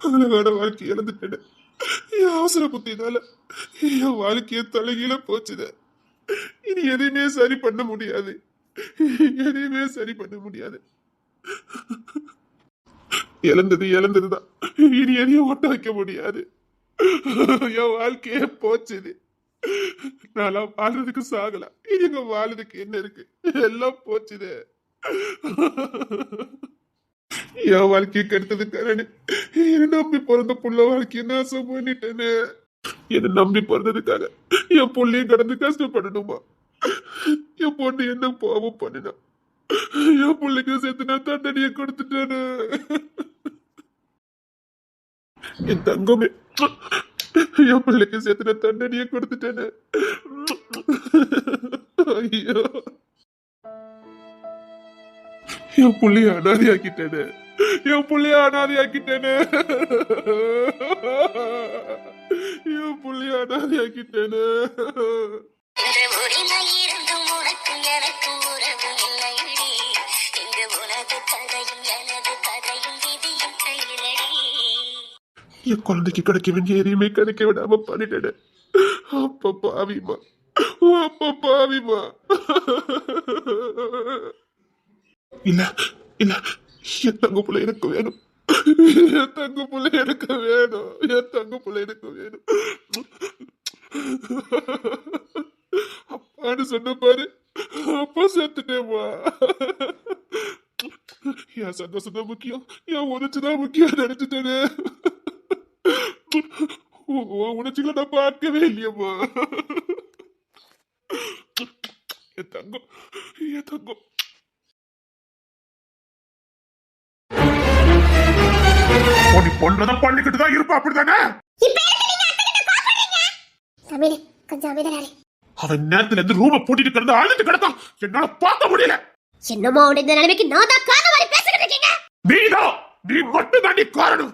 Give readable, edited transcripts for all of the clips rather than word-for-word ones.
அழகான வாழ்க்கை இழந்துட்டேன். என் அவசர புத்தினால என் வாழ்க்கைய தலைகீழ போச்சுத. இனி எதையுமே சரி பண்ண முடியாது. எதையுமே சரி பண்ண முடியாது. இழந்தது இழந்ததுதான். இனி எதையும் ஓட்ட வைக்க முடியாது. என் வாழ்க்கையே போச்சுது. நான் வாழ்றதுக்கு சாகலாம். இனி எங்க வாழ்றதுக்கு என்ன இருக்கு? எல்லாம் போச்சுது. என் வாழ்க்கையை கெடுத்தது கரணு. என்ன நம்பி பிறந்த புள்ள வாழ்க்கையை நாசம் பண்ணிட்டேன்னு. என்ன நம்பி பிறந்ததுக்காக என் புள்ளையும் கடந்து கஷ்டப்படணுமா? என் பொண்ணு என்ன பாவம் பண்ணினா? என் பிள்ளைக்கு சேர்த்து நான் தண்டனையை கொடுத்துட்டேன்னு. என் தங்கமே, என் பிள்ளைக்கு சேர்த்து நான் தண்டனையை கொடுத்துட்டேன்னு. ஐயோ, என் புள்ளைய அனாதையாக்கிட்டேனே. என் புள்ளைய அனாதையாக்கிட்டேனே. என் புள்ளைய அனாதையாக்கிட்டேனே. என் குழந்தைக்கு கிடைக்க வேண்டிய எதையுமே கிடைக்க விடாம பண்ணிட்டேன். அப்ப பாவிமா, அப்ப பாவிமா. இல்ல இல்ல, என் தங்க புள்ள எனக்கு வேணும். என் தங்க புள்ள எனக்கு வேணும். என் தங்க புள்ள எனக்கு வேணும். அப்பான்னு சொன்ன பாரு, அப்பா சேர்த்துட்டேமா. என் சந்தோஷம் தான் முக்கியம், என் உணர்ச்சிதான் முக்கியம் நினைச்சிட்டேனே. உணர்ச்சிகளை நான் பார்க்கவே இல்லையம்மா. என் தங்கம், என் தங்கம். நீ பொண்ணத பண்ணிக்கிட்டு தான் இருப்பா, அப்படித்தானே? அவன் நேரத்துல இருந்து ரூம பூட்டிட்டு கிடந்து அழுது கிடந்தான். என்னால பார்க்க முடியல. என்னமோ இந்த நிலைமைக்கு நான் தான் காரணம் மாதிரி பேசிக்கிட்டு இருக்கீங்க. நீதான், நீ மட்டும் தான் நீ காரணம்.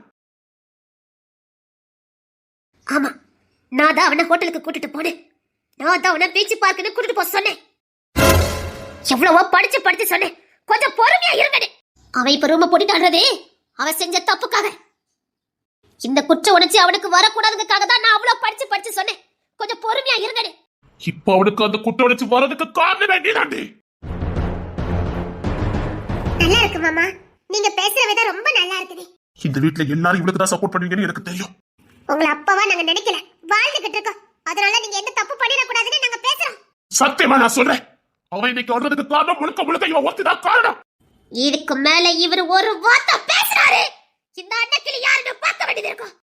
ஆமா, நான் தான் அவனை ஹோட்டலுக்கு கூட்டிட்டு போனேன். நான் தான் அவனை பீச் பார்க்குன்னு கூட்டிட்டு போக சொன்னேன். எவ்வளவோ படிச்சு படிச்சு சொன்னேன், கொஞ்சம் பொறுமையா இருங்கன்னு. அவன் இப்ப ரூம பூட்டிட்டு அழுறதே அவன் செஞ்ச தப்புக்காக. இந்த குற்ற உணர்ச்சி அவனுக்கு வரக்கூடாதுக்காக தான் நான் அவ்வளவு படிச்சு படிச்சு சொன்னேன். கொஞ்சம் பொறுமையா இருங்கன்னு. இப்ப அவனுக்கு அந்த குற்ற உணர்ச்சி வரதுக்கு காரணமே நீதாண்டி. நல்லா இருக்கு மாமா, நீங்க பேசுற விதம் ரொம்ப நல்லா இருக்குது. இந்த வீட்ல எல்லாரும் இவளுக்கு தான் சப்போர்ட் பண்ணுவீங்கன்னு எனக்கு தெரியும். உங்களை அப்பாவா நாங்க நினைக்கல, வாழ்ந்துகிட்டு இருக்கோம். அதனால நீங்க எந்த தப்பு பண்ணிட கூடாதுன்னு நாங்க பேசுறோம். சத்தியமா நான் சொல்றேன், அவன் இன்னைக்கு வர்றதுக்கு காரணம் முழுக்க முழுக்க இவன் ஒருத்திதான் காரணம். இதுக்கு மேல இவர் ஒரு வார்த்தை பேசுறாரு, இந்த அண்ணக்கிளி யாருன்னு பார்க்க வேண்டியது இருக்கும்.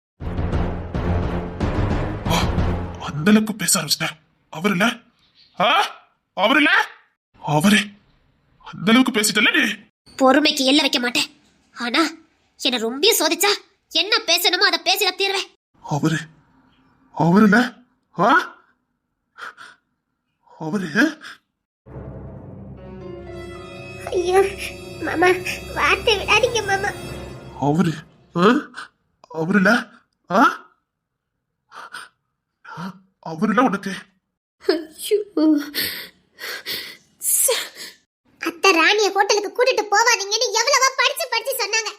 அந்த அளவுக்கு பேச ஆரம்பிச்சிட்டேன். அவருல அவருல அவரே அந்த அளவுக்கு பேசிட்டல. நீ பொறுமைக்கு எல்லை வைக்க மாட்டேன். ஆனா என்ன ரொம்ப சோதிச்சா என்ன பேசணுமோ அதை பேசி தீர்வேன். அவரு அவருல அவரு. ஐயோ மாமா, வார்த்தை விடாதீங்க மாமா. அவரு அவருல அவருல உனக்கு அத்தை ராணிய ஹோட்டலுக்கு கூட்டிட்டு போவாதீங்கன்னு எவ்வளவோ படிச்சு படிச்சு சொன்னாங்க.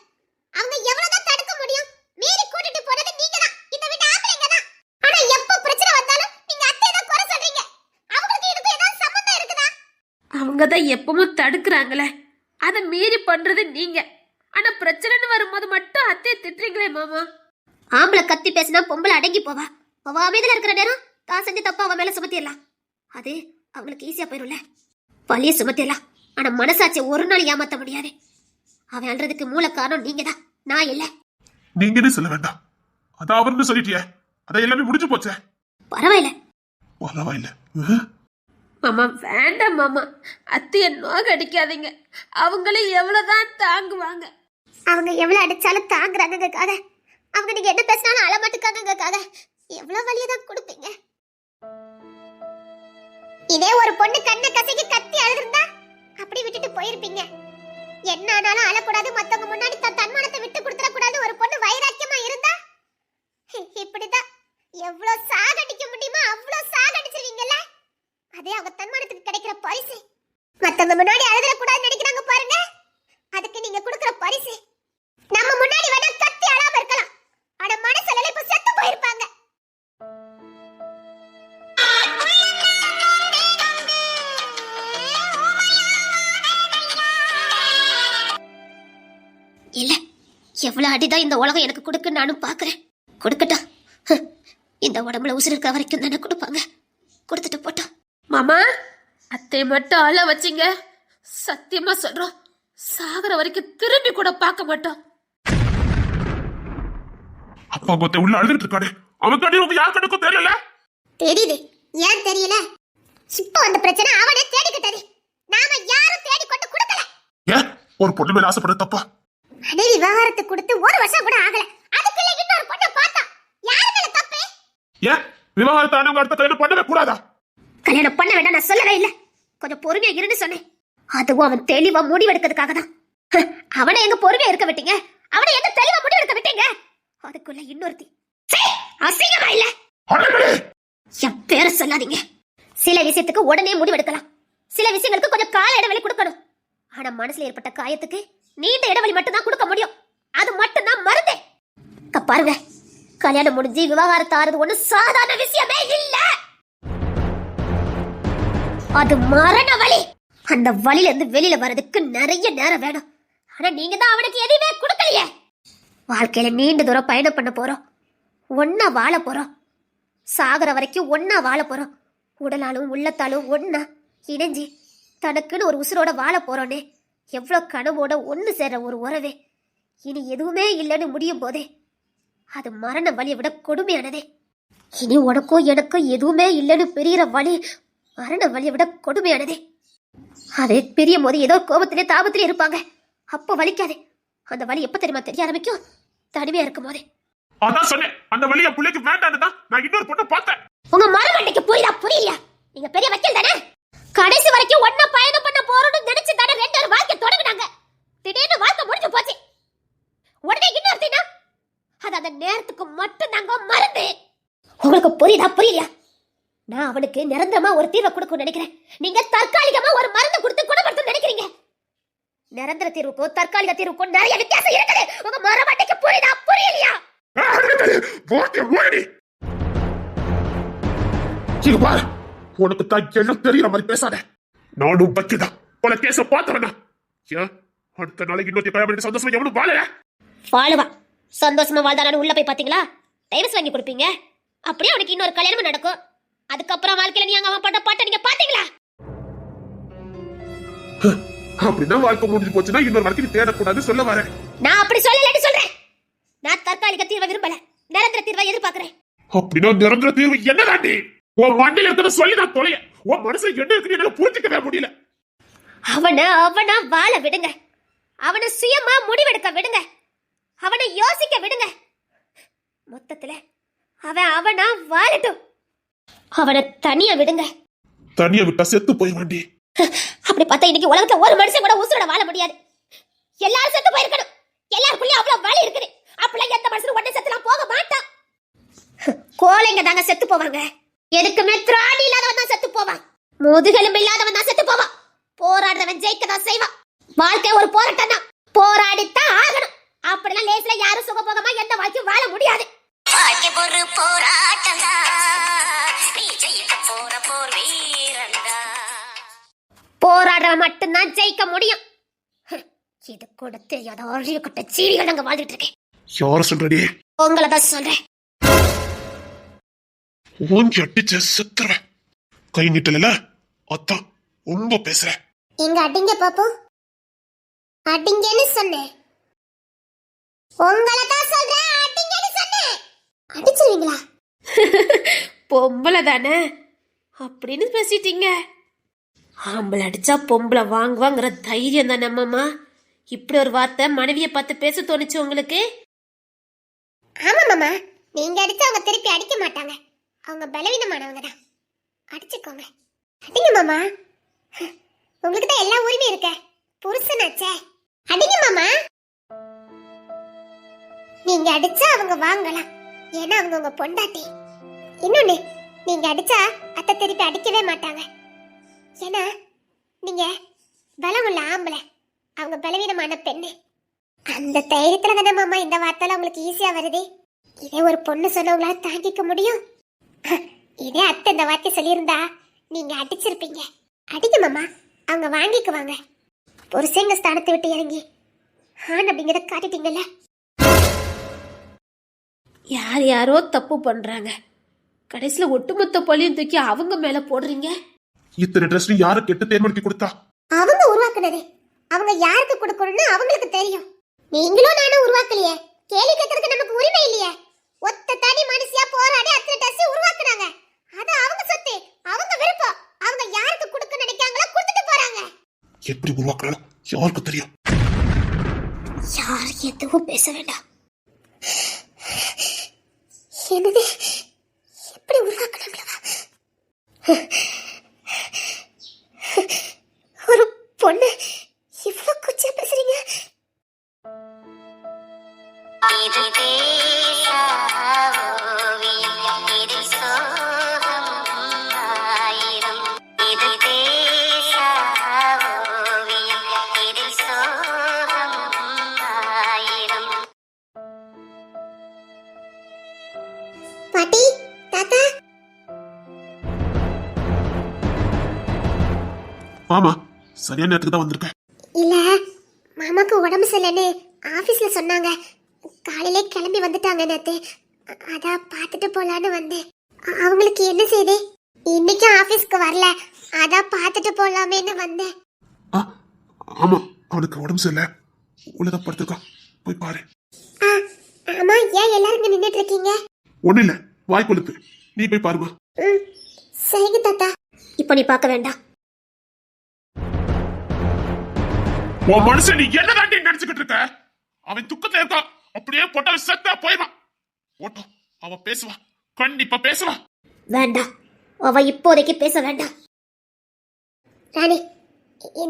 அவங்க எவ்வளவுதான் தடுக்க முடியும்? மீறி கூட்டிட்டு போறது நீங்க தான், இந்த வீட்டு ஆம்பளைங்க தான். ஆனா எப்ப பிரச்சனை வந்தாலும் நீங்க அத்தை தான் குறை சொல்றீங்க. அவங்களுக்கு இதுக்கு ஏதாவது சம்பந்தம் இருக்குதா? அவங்க தான் எப்பவும் தடுக்கறாங்களே, அத மீறி பண்றது நீங்க. ஆனா பிரச்சனைன்னு வரும்போது மட்டும் அத்தையை திட்டுறீங்களே மாமா. ஆம்பளை கத்தி பேசினா பொம்பளை அடங்கி போவா. அவ அமைதியில இருக்கிற நேரம் தான் செஞ்ச தப்பா அவன் மேல சுமத்திடலாம். அது அவங்களுக்கு ஈஸியா போயிரும்ல. பழிய சுமத்திடலாம், ஆனா மனசாட்சி ஒரு நாள் ஏமாத்த முடியாது. அவன் அல்றதுக்கு மூல காரணம் நீங்க தான், நான் இல்ல. நீங்கன்னு சொல்ல வேண்டாம், அதான் அவர்னு சொல்லிட்டியே, அத எல்லாமே முடிஞ்சு போச்சே. பரவாயில்ல பரவாயில்ல மாமா, வேண்டாம் மாமா, அத்தைய நோக அடிக்காதீங்க. அவங்களும் எவ்வளவுதான் தாங்குவாங்க. அவங்க எவ்வளவு அடிச்சாலும் தாங்குறாங்கக்காக, அவங்க நீங்க என்ன பேசினாலும் அழமாட்டுக்காகக்காக எவ்வளவு வலியதான் கொடுப்பீங்க. இதே ஒரு பொண்ணு கண்ணை கசக்கி கத்தி அழுதுருந்தா அப்படி விட்டுட்டு போயிருப்பீங்க. என்ன ஆனாலும் அழக்கூடாது, மத்தவங்க முன்னாடி தன் தன்மானத்தை விட்டு கொடுத்துட கூடாது ஒரு பொண்ணு வைராக்கியமா இருந்தா இப்படிதான் எவ்வளவு சாகடிக்க முடியுமோ அவ்வளவு சாகடிச்சிருவீங்கல்ல. அதே அவங்க தன்மானத்துக்கு கிடைக்கிற பரிசு. மத்தவங்க முன்னாடி அழுதுற கூடாதுன்னு நினைக்கிறாங்க பாருங்க, அதுக்கு நீங்க கொடுக்கிற பரிசு. நம்ம எவ்வளவு அடிதான் இந்த உலகம் எனக்கு கொடுக்குன்னு நானும் பாக்குறேன். கொடுக்கட்டும். இந்த உடம்புல உசுறு இருக்கிற வரைக்கும் தானே கொடுப்பாங்க. கொடுத்துட்டு போட்டோம். மாமா அத்தை மட்டும் ஆள வச்சிங்க, சத்தியமா சொல்றோம் சாகர வரைக்கும் திரும்பி கூட பார்க்க மாட்டோம். அப்பா கொத்த உள்ள அழுதுட்டு இருக்கானே, அவன் கடி உங்க யார் கணக்கும் தெரியல. தெரியுது. ஏன் தெரியல? இப்போ அந்த பிரச்சனை அவனே தேடிக்கிட்டது. நாம யாரும் தேடி கொண்டு கொடுக்கல. ஏன் ஒரு பொண்ணு மேல ஆசைப்படுறது தப்பா? அதே விவாகரத்து கொடுத்து ஒரு வருஷம் கூட ஆகல, அதுக்குள்ள இன்னொரு பொண்ணை பார்த்தா யாரு மேல தப்பு? ஏன் விவாகரத்து ஆனவங்க அடுத்த கல்யாணம் பண்ணவே கூடாதா? கல்யாணம் பண்ண வேண்டாம் நான் சொல்லவே இல்ல. கொஞ்சம் பொறுமையா இருன்னு சொன்னேன். அதுவும் அவன் தெளிவா முடிவெடுக்கிறதுக்காக தான். அவனை எங்க பொறுமையா இருக்க விட்டீங்க? அவனை எங்க தெளிவா முடிவெடுக்க விட்டீங்க? அதுக்குள்ள இன்னொருத்தி. அசிங்கமா இல்ல? என் பேரை சொல்லாதீங்க. சில விஷயத்துக்கு உடனே முடிவெடுக்கலாம், சில விஷயங்களுக்கு கொஞ்சம் கால இடைவெளி கொடுக்கணும். ஆனா மனசுல ஏற்பட்ட காயத்துக்கு நீண்ட இடைவெளி மட்டும் தான் கொடுக்க முடியும். அது மட்டும் தான் மருந்தே. பாருங்க, கல்யாணம் முடிஞ்சு விவாகரத்து ஆறது ஒண்ணு சாதாரண விஷயமே இல்ல. அது மரண வலி. அந்த வலியில இருந்து வெளியில வர்றதுக்கு நிறைய நேரம் வேணும். ஆனா நீங்க தான் அவனுக்கு எதுவுமே கொடுக்கலையே. வாழ்க்கையில நீண்ட தூரம் பயணம் பண்ண போறோம், ஒன்னா வாழ போறோம், சாகர வரைக்கும் ஒன்னா வாழ போறோம். உடலாலும் உள்ளத்தாலும் ஒன்னா இணைஞ்சு தனக்குன்னு ஒரு உசுரோட வாழ போறோன்னே எவ்வளவு கனவோட ஒன்னு சேர்ற ஒரு உறவே இனி எதுவுமே இல்லைன்னு முடியும் போதே அது மரண வலியை விட கொடுமையானதே. இனி உனக்கும் எனக்கும் எதுவுமே இல்லைன்னு பெரியற வலி மரண வலியை விட கொடுமையானதே. அது பிரியும் போது ஏதோ கோபத்திலே தாபத்திலே இருப்பாங்க, அப்ப வலிக்காது. அந்த வலி எப்ப தெரியுமா தெரிய ஆரம்பிக்கும்? தனிமையா இருக்கும் போதே. அதான் சொன்னேன், அந்த வலிய புள்ளைக்கு வேண்டான்னு தான் நான் இன்னொரு பொண்ணை பார்த்தேன். உங்க மரமண்டைக்கு புரியலையா? நீங்க பெரிய வக்கீல் தானே? கடைசி வரைக்கும் ஒண்ணா பயணம் பண்ண போறோம்னு நினைச்சு தானே ரெண்டு பேரும் வாழ்க்கை தொடங்குனாங்க. திடீர்னு வாழ்க்கை முடிஞ்சு போச்சு. உடனே இன்னொருத்தினா அது அந்த நேரத்துக்கு மட்டும் நாங்க மறந்து. உங்களுக்கு புரியலையா? நான் அவனுக்கு நிரந்தரமா ஒரு தீர்வை கொடுக்க நினைக்கிறேன். நீங்க தற்காலிகமா ஒரு மருந்து கொடுத்து குணப்படுத்த நினைக்கிறீங்க. நிரந்தர தீர்வுக்கும் தற்காலிக தீர்வுக்கும் நிறைய வித்தியாசம் இருக்குது. உங்க மரமண்டைக்கு புரியலையா? உனக்கு தான் எல்லாம் தெரியற மாதிரி பேசாத. நானும் பக்கிதான் பல கேச பார்த்தவனா. ஏன் அடுத்த நாளைக்கு இன்னொரு கல்யாணம் சந்தோஷமா எவனும் வாழல? வாழுவா, சந்தோஷமா வாழ்ந்தானு உள்ள போய் பாத்தீங்களா? டைவர்ஸ் வாங்கி கொடுப்பீங்க, அப்படியே அவனுக்கு இன்னொரு கல்யாணம் நடக்கும். அதுக்கப்புறம் வாழ்க்கையில நீங்க அவன் பட்ட பாட்ட நீங்க பாத்தீங்களா? அப்படின்னா வாழ்க்கை முடிஞ்சு போச்சுன்னா இன்னொரு வாழ்க்கை தேடக்கூடாது சொல்ல வரேன். நான் அப்படி சொல்லலன்னு சொல்றேன். நான் தற்காலிக தீர்வை விரும்பல, நிரந்தர தீர்வை எதிர்பார்க்கிறேன். அப்படின்னா நிரந்தர தீர்வு என்னதாண்டி? உன் வண்டியில இருக்கிற சொல்லி நான் தொலைய. உன் மனசு என்ன இருக்குன்னு என்னால புரிஞ்சுக்கவே முடியல. அவனா வாழ விடுங்க, அவனை சுயமா முடிவெடுக்க விடுங்க, அவனை யோசிக்க விடுங்க. மொத்தத்துல அவனா வாழட்டும். அவனை தனியா விடுங்க. தனியா விட்டா செத்து போய் வண்டி. அப்படி பார்த்தா இன்னைக்கு உலகத்துல ஒரு மனுஷன் கூட உசுரோட வாழ முடியாது. எல்லாரும் செத்து போயிருக்கணும். எல்லாருக்குள்ளயும் அவ்வளவு வலி இருக்குது. அப்பெல்லாம் எந்த மனுஷனும் உடனே செத்துலாம் போக மாட்டான். கோழைங்க தாங்க செத்து போவாங்க. எதுக்குமே திராணி இல்லாதவன் தான் செத்து போவான். முதுகெலும்பு இல்லாதவன் தான் செத்து போவான். போராடுறவன் ஜெயிக்க தான் செய்வான். வாழ்க்கை ஒரு போராட்டம் தான், போராடித்தான் ஆகணும். அப்படிலாம் லேசில யாரும் சுகபோகமா எந்த வாழ்க்கையும் வாழ முடியாது. வாழ்க்கை ஒரு போராட்டம் தான், நீ ஜெயிக்க போற போர் வீரன்டா. போராடுறவன் மட்டும்தான் ஜெயிக்க முடியும். இது கூட தெரியாத அறிவு கட்ட சீரிகள் நாங்க வாழ்ந்துட்டு இருக்கேன். யார சொல்றடி? உங்களை தான் சொல்றேன். ஓங்கி அடிச்ச செத்துறேன். கை நீட்டல அதான் ரொம்ப பேசுற. இங்க அடிங்க பாப்போம். அடிங்கன்னு சொன்னேன். உங்களை தான் சொல்றேன். அடிங்கன்னு சொன்னேன். அடிச்சிருவீங்களா? பொம்பளை தானே அப்படின்னு பேசிட்டீங்க. ஆம்பளை அடிச்சா பொம்பளை வாங்குவாங்கிற தைரியம் தானே அம்மாமா. இப்படி ஒரு வார்த்தை மனைவியை பார்த்து பேச தோணுச்சு உங்களுக்கு? ஆமா மாமா, நீங்க அடிச்சா அவங்க திருப்பி அடிக்க மாட்டாங்க. அவங்க பலவீனமானவங்க தான். அடிச்சுக்கோங்க. அடிங்க மாமா, உங்களுக்கு தான் எல்லா உரிமையும் இருக்க. புருஷனாச்சே, அடிங்க மாமா. நீங்க அடிச்சா அவங்க வாங்கலாம், ஏன்னா அவங்க உங்க பொண்டாட்டி. இன்னொன்னு, நீங்க அடிச்சா அத்தை திருப்பி அடிக்கவே மாட்டாங்க. ஏன்னா நீங்க பலம் உள்ள ஆம்பளை, அவங்க பலவீனமான பெண்ணு. அந்த தைரியத்துல தானே மாமா இந்த வார்த்தை உங்களுக்கு ஈஸியா வருது. இதே ஒரு பொண்ணு சொன்னவங்களால தாங்கிக்க முடியும். இதே அத்தை இந்த வார்த்தை சொல்லியிருந்தா நீங்க அடிச்சிருப்பீங்க. அடிக்க மாமா, அவங்க வாங்கிக்குவாங்க. புருஷங்க ஸ்தானத்தை விட்டு இறங்கி ஆண் அப்படிங்கிறத காட்டிட்டீங்கல்ல. யார் யாரோ தப்பு பண்றாங்க, கடைசியில ஒட்டுமொத்த பழியும் தூக்கி அவங்க மேல போடுறீங்க. இத்தனை ட்ரெஸ் யாரு கெட்டு தேர்ந்தெடுத்து கொடுத்தா? அவங்க உருவாக்குனது. அவங்க யாருக்கு கொடுக்கணும்னு அவங்களுக்கு தெரியும். நீங்களும் நானும் உருவாக்கலையே. கேள்வி கேட்கறதுக்கு நமக்கு உரிமை இல்லையே. ஒத்த தனி மனுஷியா போராடி அத்தனை ட்ரெஸ் உருவாக்குனாங்க. அது அவங்க சொத்து, அவங்க விருப்பம். அவங்க யாருக்கு கொடுக்க நினைக்காங்களோ கொடுத்துட்டு போறாங்க. எப்படி உருவாக்குறாலும் யாருக்கு தெரியும்? யார் எதுவும் பேச வேண்டாம். என்னது? எப்படி உருவாக்குனாங்களா? ஒரு பொண்ணு இவ்வளவு குச்சியா பேசுறீங்க? பாட்டி, தாத்தா. ஆமா, சரியான நேரத்துக்கு தான் வந்திருக்கேன். இல்ல, மாமாக்கு உடம்பு சரியில்லைன்னு ஆபீஸ்ல சொன்னாங்க. காலையிலே கிளம்பி வந்துட்டாங்க நேத்து. அதான் பார்த்துட்டு போலான்னு வந்தேன். அவங்களுக்கு என்ன செய்யுது? இன்னைக்கும் ஆபீஸ்க்கு வரல. அதான் பார்த்துட்டு போலாமேன்னு வந்தேன். ஆமா, அவனுக்கு உடம்பு சரியில்லை, உள்ளதான் படுத்திருக்கான். போய் பாரு. ஆமா, ஏன் எல்லாரும் இங்க நின்னுட்டு இருக்கீங்க? ஒண்ணு இல்ல, வாய் கொழுப்பு. நீ போய் பாருமா. சரிங்க தாத்தா. இப்போ நீ பார்க்க வேண்டாம். உன் மனுஷன் நீ என்னதாண்டி நினைச்சுக்கிட்டு இருக்க? அவன் துக்கத்துல இருக்கான். அப்படியே போட்டாலும் செத்தா போயிடுவான். ஓட்டம், அவன் பேசுவான், கண்டிப்பா பேசுவான். வேண்டாம், அவ இப்போதைக்கு பேச வேண்டாம். ராணி,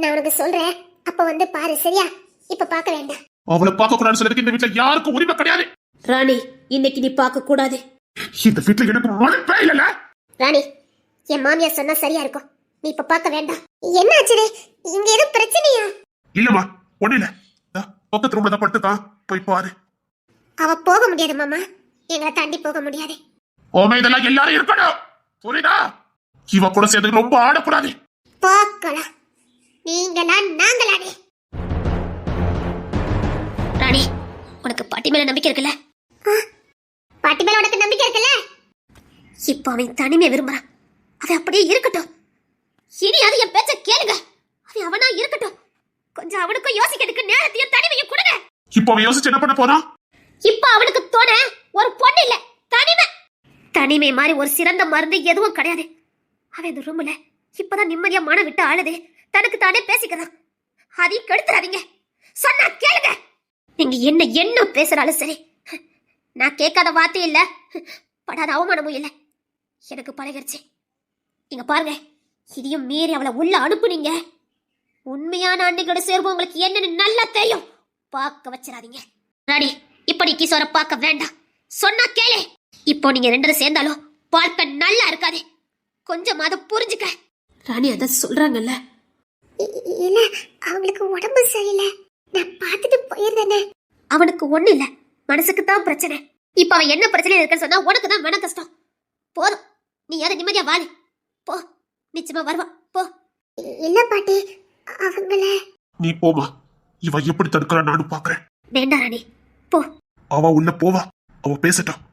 நான் உனக்கு சொல்றேன், அப்ப வந்து பாரு, சரியா? இப்ப பார்க்க வேண்டாம். அவளை பார்க்க கூடாதுன்னு சொல்றதுக்கு இந்த வீட்டுல யாருக்கும் உரிமை கிடையாது. ராணி, இன்னைக்கு நீ பார்க்க கூடாது. இந்த வீட்டுல எனக்கு மழைப்பே இல்ல. ராணி, என் மாமியார் சொன்னா சரியா இருக்கும். நீ இப்ப பார்க்க வேண்டாம். என்ன ஆச்சு? இங்க எதுவும் பிரச்சனையா? இல்லம்மா, ஒண்ணு இல்ல. பக்கத்து ரூம்ல தான் படுத்துக்கான், போய் பாரு. அவ போக முடியாது மாமா, எங்களை தாண்டி போக முடியாது. ஓமே, இதெல்லாம் எல்லாரும் இருக்கணும், புரியுதா? இவ கூட சேர்ந்து ரொம்ப ஆடக்கூடாது. பார்க்கலாம், நீங்களா நாங்களானே. ராணி, உனக்கு பாட்டி மேல நம்பிக்கை இருக்குல்ல? பாட்டி மேல உனக்கு நம்பிக்கை இருக்குல்ல? இப்போ அவன் தனிமையை விரும்புறான். அவன் அப்படியே இருக்கட்டும். இனி அது என் பேச்ச கேளுங்க. அவன் அவனா இருக்கட்டும். கொஞ்சம் அவனுக்கும் யோசிக்கிறதுக்கு நேரத்தையும் தனிமையும் கொடுங்க. இப்போ அவன் யோசிச்சு என்ன பண்ண போறான்? இப்போ அவனுக்கு தோண ஒரு பொண்ணு இல்ல, தனிமை. தனிமை மாதிரி ஒரு சிறந்த மருந்து எதுவும் கிடையாது. அவன் இந்த ரூம்ல இப்பதான் நிம்மதியா மன விட்டு ஆளுது. தனக்கு தானே பேசிக்கிறான். அதையும் கெடுத்துறாதீங்க. சொன்னா கேளுங்க. நீங்க என்ன பேசுறாலும் சரி, நான் கேட்காத வார்த்தை இல்ல, படாத அவமானமும் இல்ல. எனக்கு பழகிருச்சு. நீங்க பாருங்க, இதையும் மீறி அவளை உள்ள அனுப்புனீங்க, உண்மையான அன்னைகளோட சேர்வு உங்களுக்கு என்னன்னு நல்லா தெரியும். பார்க்க வச்சிடாதீங்க. ராணி, இப்ப நீ கிஷோர பார்க்க வேண்டாம். சொன்னா கேளு. இப்போ நீங்க ரெண்டு சேர்ந்தாலும் பார்க்க நல்லா இருக்காது. கொஞ்சமாவது புரிஞ்சுக்க. ராணி அதான் சொல்றாங்கல்ல. இல்ல, அவங்களுக்கு உடம்பு சரியில்லை. நான் பார்த்துட்டு போயிருந்தேனே. அவனுக்கு ஒண்ணு இல்ல, மனசுக்கு தான் பிரச்சனை. இப்ப அவன் என்ன பிரச்சனை இருக்குன்னு சொன்னா உனக்கு தான் மன கஷ்டம். போதும், நீ யாரும் நிம்மதியா வாழு. போ, நிச்சயமா வருவா. போ. இல்ல பாட்டி, அவங்கள நீ போமா. இவ எப்படி தடுக்கிறா நானும் பாக்குறேன். வேண்டாம் ராணி, போ. அவ உள்ள போவா, அவ பேசட்டும்.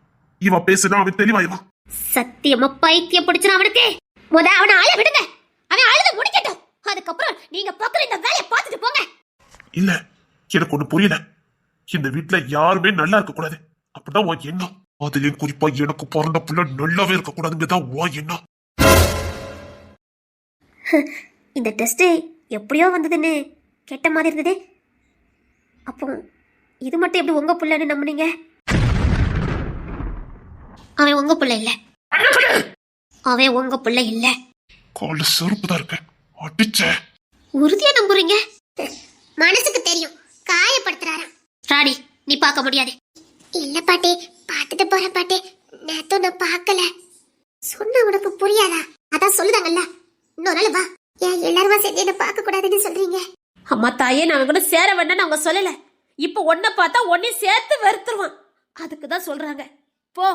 இவ பேசுனா அவன் தெளிவாயிடுவான். சத்தியமா பைத்தியம் பிடிச்சிடும் அவனுக்கு. அவனை ஆள விடுங்க. அவன் அழுது முடிக்கட்டும். அதுக்கப்புறம் நீங்க பக்கம் இந்த வேலையை பார்த்துட்டு போங்க. இல்ல, எனக்கு ஒண்ணு புரியல. இந்த வீட்டுல யாருமே நல்லா இருக்க கூடாது, அப்படிதான் உன் எண்ணம். அதுலயும் குறிப்பா எனக்கு பிறந்த புள்ள நல்லாவே இருக்க கூடாதுங்கதான் உன் எண்ணம். இந்த டெஸ்ட் எப்படியோ வந்ததுன்னு கெட்ட மாதிரி இருந்தது. அப்போ இது மட்டும் எப்படி உங்க புள்ளன்னு நம்புனீங்க? அவன் உங்க புள்ள இல்ல. அவன் உங்க புள்ள இல்ல. கால செருப்பு தான் இருக்க, அடிச்ச. உறுதியா நம்புறீங்க? மனசுக்கு தெரியும், காயப்படுத்துறாரா. ராணி, நீ பார்க்க முடியாது. இல்ல பாட்டி, பார்த்துட்டு போற பாட்டி. நேத்து நான் பார்க்கல. சொன்ன உனக்கு புரியாதா? அதான் சொல்லுதாங்கல்ல, இன்னொரு நாள் வா. ஏன் எல்லாருமா சேர்ந்து என்ன பார்க்க கூடாதுன்னு சொல்றீங்க? அம்மா தாயே, நான் கூட சேர வேண்டாம்னு அவங்க சொல்லல. இப்ப ஒன்ன பார்த்தா ஒன்னையும் சேர்த்து வெறுத்துருவான். அதுக்குதான் சொல்றாங்க. போ.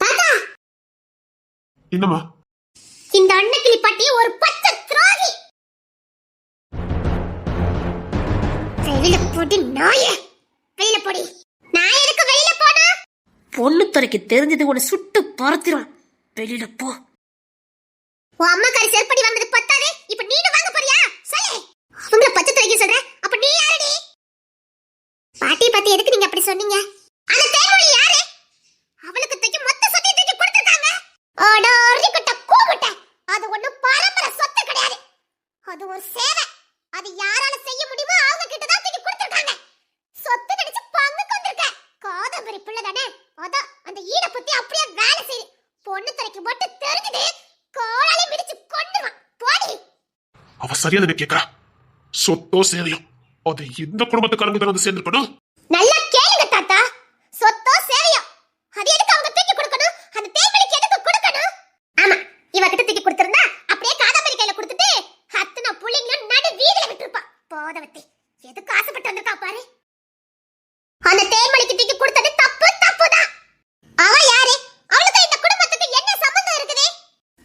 தாத்தா, என்னமா? இந்த அன்னக்கிளி பாட்டி ஒரு பச்சை துரோகி. வெளியில போடி நாயே, வெளியில போடி. நான் எதுக்கு வெளியில பொண்ணு துறைக்கு தெரிஞ்சது உன்னை சுட்டு பறத்திரும். வெளியில போ. உன் அம்மா காரி செருப்படி வாங்குறது பத்தாதே, இப்ப நீனு வாங்க போறியா? சொல்லு. அவங்கள பச்சை துறைக்கு சொல்ற, அப்ப நீ யாரடி? பாட்டி பாட்டி எதுக்கு நீங்க அப்படி சொன்னீங்க? அந்த தேன்மொழி யாரு? அவளுக்கு தூக்கி மொத்த சொத்தை தூக்கி கொடுத்துட்டாங்க. அடாரி கட்ட கூமுட்ட. அது ஒண்ணு பரம்பரை சொத்து கிடையாது. அது ஒரு சேவை. அது யாரால செய்ய முடியுமோ அவங்க கிட்ட தான் தூக்கி கொடுத்துட்டாங்க. சொத்து நினைச்சு பங்குக்கு வந்திருக்க. காதம்பரி பிள்ளை தானே? அதான் அந்த ஈட பத்தி அப்படியே வேலை செய்யுது. பொண்ணு துறைக்கு மட்டும் தெரிஞ்சது கோளாலே மிதிச்சு கொன்னுவான். போடி. அவ சரியானு கேக்குறா. சொத்தோ சேவையோ அது இந்த குடும்பத்துக்காரங்க தான் வந்து சேர்ந்துக்கணும். நல்லா கேளுங்க தாத்தா. சொத்தோ சேவையோ அது எதுக்கு அவங்க தூக்கி கொடுக்கணும்? அந்த தேன்மொழிக்கு எதுக்கு கொடுக்கணும்? ஆமா, இவகிட்ட தூக்கி கொடுத்திருந்தா அப்படியே காதாமரி கையில கொடுத்துட்டு அத்தனை புள்ளைங்க நடு வீதியில விட்டுருப்பா. போதவத்தி எதுக்கு ஆசைப்பட்டு வந்திருக்கா பாரு. அந்த தேன்மொழிக்கு தூக்கி கொடுத்தது தப்பு தப்புதான். அவ யாரு? அவளுக்கு இந்த குடும்பத்துக்கு என்ன சம்பந்தம் இருக்குது?